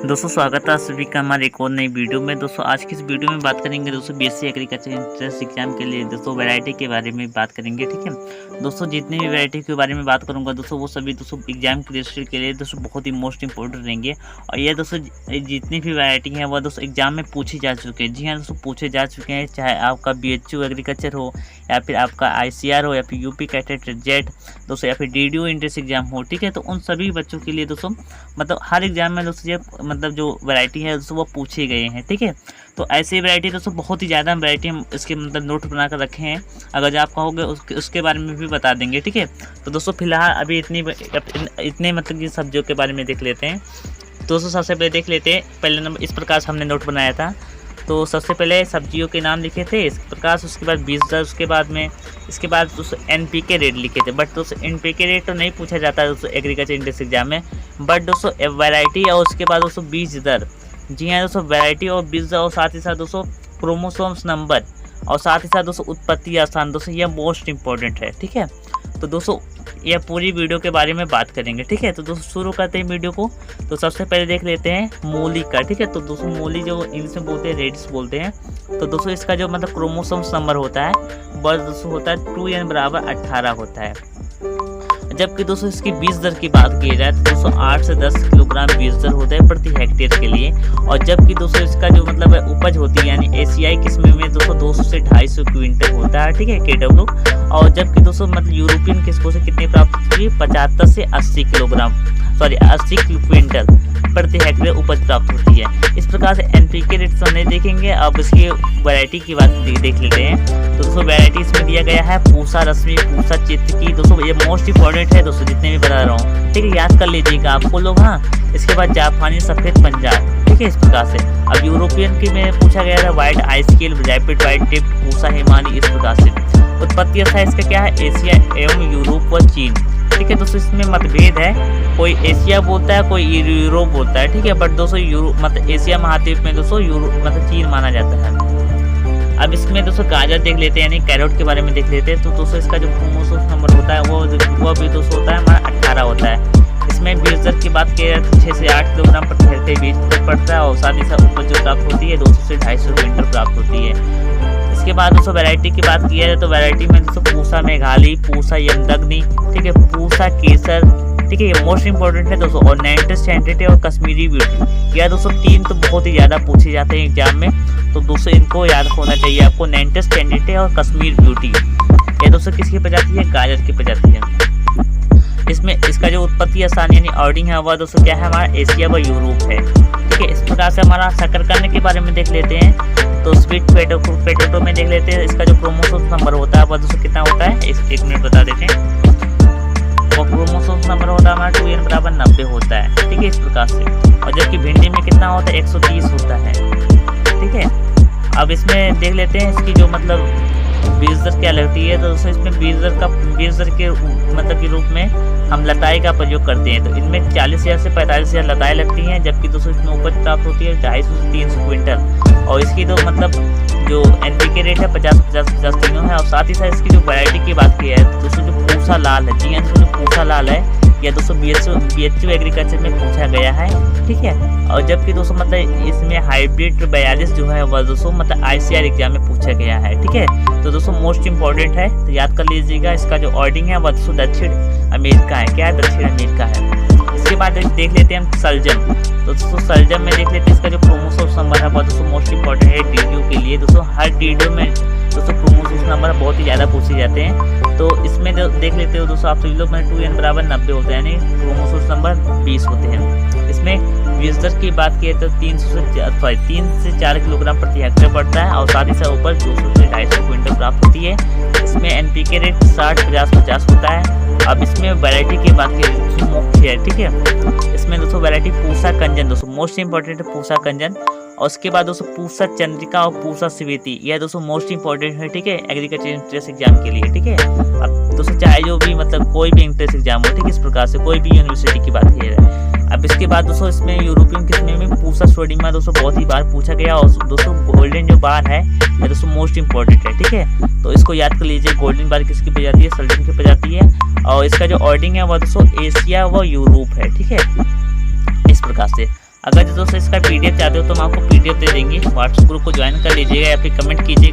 दोस्तों स्वागत है आप सभी का हमारे एक और नई वीडियो में। दोस्तों आज की इस वीडियो में बात करेंगे दोस्तों बीएससी एग्रीकल्चर एंट्रेंस एग्जाम के लिए दोस्तों वैरायटी के बारे में बात करेंगे। ठीक है दोस्तों, जितनी भी वैरायटी के बारे में बात करूंगा दोस्तों वो सभी दोस्तों एग्जाम के रजिस्टर के लिए दोस्तों बहुत ही मोस्ट इंपॉर्टेंट रहेंगे। और ये दोस्तों जितनी भी वैरायटी है वह दोस्तों एग्जाम में पूछी जा चुके हैं। जी हाँ दोस्तों, पूछे जा चुके हैं, चाहे आपका BHU एग्रीकल्चर हो या फिर आपका ICR हो या फिर यूपी कैडेट जेट दोस्तों या फिर DDO एंट्रेंस एग्जाम हो। ठीक है, तो उन सभी बच्चों के लिए दोस्तों मतलब हर एग्जाम में दोस्तों ये मतलब जो वैरायटी है दोस्तों वो पूछे गए हैं। ठीक है, तो ऐसी वैरायटी दोस्तों बहुत ही ज़्यादा वैरायटी हम इसके मतलब नोट बना कर रखे हैं, अगर आप कहोगे उसके बारे में भी बता देंगे। ठीक है, तो दोस्तों फिलहाल अभी इतने मतलब ये सब्जियों के बारे में देख लेते हैं। दोस्तों सबसे पहले देख लेते हैं, पहले नंबर इस प्रकार से हमने नोट बनाया था। तो सबसे पहले सब्जियों के नाम लिखे थे इस प्रकार से, उसके बाद बीज दर, उसके बाद में इसके बाद दोस्तों NPK रेट लिखे थे। बट दोस्तों NPK रेट तो नहीं पूछा जाता है दोस्तों एग्रीकल्चर एंट्रेंस एग्जाम में, बट दोस्तों वैरायटी और उसके बाद दोस्तों बीज दर। जी हाँ दोस्तों, वैरायटी और बीज दर और साथ ही साथ दोस्तों क्रोमोसोम्स नंबर और साथ ही साथ दोस्तों उत्पत्ति स्थान दोस्तों यह मोस्ट इंपॉर्टेंट है। ठीक है, तो दोस्तों यह पूरी वीडियो के बारे में बात करेंगे। ठीक है, तो दोस्तों शुरू करते हैं वीडियो को। तो सबसे पहले देख लेते हैं मूली का। ठीक है, तो दोस्तों मूली जो इंग्लिश में बोलते हैं रेडिस बोलते हैं। तो दोस्तों इसका जो मतलब क्रोमोसोम्स नंबर होता है वह दोस्तों होता है 2n = 18 होता है। जबकि दोस्तों इसकी बीज दर की बात की जाए तो दोस्तों 8 से 10 किलोग्राम बीज दर होता है प्रति हेक्टेयर के लिए। और जबकि दोस्तों इसका जो मतलब उपज होती है यानी एशियाई किस्म में दोस्तों 200 से 250 क्विंटल होता है। ठीक है, KW। और जबकि दोस्तों मतलब यूरोपियन किस्मों से कितनी प्राप्त होती है 75 से 80 क्विंटल प्रति हेक्टेयर उपज प्राप्त होती है। इस प्रकार से NPK रेट तो नहीं देखेंगे, अब इसकी वैरायटी की बात देख लेते हैं। तो दोस्तों वैरायटी इसमें दिया गया है पूसा रश्मि, पूसा चित्त की। दोस्तों ये मोस्ट इंपॉर्टेंट है दोस्तों, जितने भी बता रहा हूँ। ठीक है, याद कर लीजिएगा आपको लोग। हाँ, इसके बाद जापानी सफेद पंजाब। ठीक है, इस प्रकार से। अब यूरोपियन की में पूछा गया था white icicle, rapid white tip, Pusa Himani. इस प्रकार से उत्पत्ति स्थान इसका क्या है, एशिया एवं यूरोप व चीन। ठीक है दोस्तों, इसमें मतभेद है, कोई एशिया बोलता है कोई यूरोप बोलता है। ठीक है, बट दोस्तों यूरोप मतलब एशिया महाद्वीप में दोस्तों यूरोप मतलब चीन माना जाता है। अब इसमें दोस्तों गाजर देख लेते हैं, यानी कैरोट के बारे में देख लेते हैं। तो दोस्तों इसका जो क्रोमोसोम नंबर होता है वो भी दोस्तों होता है हमारा 18 होता है। इसमें बीज दर की बात की जाए तो 6 से 8 किलोग्राम प्रति हेक्टेयर बीज पड़ता है और साथ ही साथ उपज जो प्राप्त होती है 200 से 250 क्विंटल प्राप्त होती है। इसके बाद दोस्तों वैरायटी की बात की जाए तो वैरायटी में दोस्तों पूसा मेघाली, पूसा यमदग्नि, ठीक है, पूसा केसर। ठीक है, ये मोस्ट इंपॉर्टेंट है दोस्तों। और नेंटिस सैंटिटी और कश्मीरी ब्यूटी, यह दोस्तों 3 तो बहुत ही ज़्यादा पूछे जाते हैं एग्जाम में, तो दोस्तों इनको याद होना चाहिए आपको। नेंटिस सैंटिटी और कश्मीर ब्यूटी, ये दोस्तों किसकी प्रजाति है, गाजर की प्रजाति है। इसमें इसका जो उत्पत्ति स्थान यानी ऑर्डिंग है वह दोस्तों क्या है, हमारा एशिया व यूरोप है। ठीक है, इस प्रकार से हमारा शकरकंद के बारे में देख लेते हैं। तो स्वीट पोटैटो में देख लेते हैं, इसका जो क्रोमोसोम नंबर होता है वह दोस्तों कितना होता है, इस 1 मिनट बता देते हैं। वो क्रोमोसोम नंबर होता है हमारा 2n = 90 होता है। ठीक है, इस प्रकार से। और जबकि भिंडी में कितना होता है, 130 होता है। ठीक है, अब इसमें देख लेते हैं इसकी जो मतलब बीज दर क्या लगती है। तो दोस्तों इसमें बीज दर के मतलब के रूप में हम लताई का प्रयोग करते हैं। तो इनमें 40,000 से 45,000 लताएं लगती हैं, जबकि दोस्तों इसमें उपज प्राप्त होती है 250 से 300 क्विंटल। और इसकी तो मतलब जो NPK रेट है 50-50-50 तीनों है। और साथ ही साथ इसकी जो वैरायटी की बात की है तो दोस्तों जो पूसा लाल है, जी हाँ दोस्तों जो पूसा लाल है यह दोस्तों BHU एग्रीकल्चर में पूछा गया है। ठीक है, और जबकि दोस्तों मतलब इसमें हाइब्रिड 42 जो है वह दोस्तों मतलब ICR एग्जाम में पूछा गया है। ठीक है, तो दोस्तों मोस्ट इंपॉर्टेंट है, तो याद कर लीजिएगा। इसका जो ऑर्डिंग है वह दोस्तों दक्षिण अमेरिका है। क्या है, दक्षिण अमेरिका है। इसके बाद देख लेते हैं हम सलजम। तो दोस्तों सलजम में देख लेते हैं इसका जो क्रोमोसोम नंबर है वह दोस्तों मोस्ट इंपॉर्टेंट है DDO के लिए। दोस्तों हर DDO में दोस्तों क्रोमोसोम नंबर बहुत ही ज़्यादा पूछे जाते हैं। तो इसमें देख लेते हो दोस्तों आप सभी लोग, 2n = 90 होता है, यानी क्रोमोसोम नंबर 20 होते हैं। इसमें बीज दर की बात की तो 3 से 4 किलोग्राम प्रति हेक्टेयर पड़ता है और साथ ही साथ उपज 200 से 250 क्विंटल प्राप्त होती है। इसमें NPK रेट 60-50-50 होता है। अब इसमें वैरायटी की बात की तो मुख्य है। ठीक है, इसमें दोस्तों वैरायटी पूसा कंजन दोस्तों मोस्ट इंपॉर्टेंट है, पूसा कंजन। और उसके बाद दोस्तों पूसा चंद्रिका और पूसा स्वीति, यह दोस्तों मोस्ट इंपॉर्टेंट है। ठीक है, एग्रीकल्चर एंट्रेंस एग्जाम के लिए। ठीक है, अब दोस्तों चाहे जो भी मतलब कोई भी एंट्रेंस एग्जाम हो, ठीक है, इस प्रकार से कोई भी यूनिवर्सिटी की बात की जाए। अब इसके बाद दोस्तों इसमें यूरोपियन किस्में में पूसा स्टोडिमा दोस्तों बहुत ही बार पूछा गया। और दोस्तों गोल्डन जो बार है ये दोस्तों मोस्ट इंपॉर्टेंट है। ठीक है, तो इसको याद कर लीजिए। गोल्डन बार किसकी प्रजाति है, सल्जम की प्रजाति है। और इसका जो ऑर्डिंग है वह दोस्तों एशिया व यूरोप है। ठीक है, इस प्रकार से। अगर दोस्तों इसका PDF चाहते हो तो हम आपको PDF दे देंगे। व्हाट्सएप ग्रुप को ज्वाइन कर लीजिएगा या फिर कमेंट कीजिए।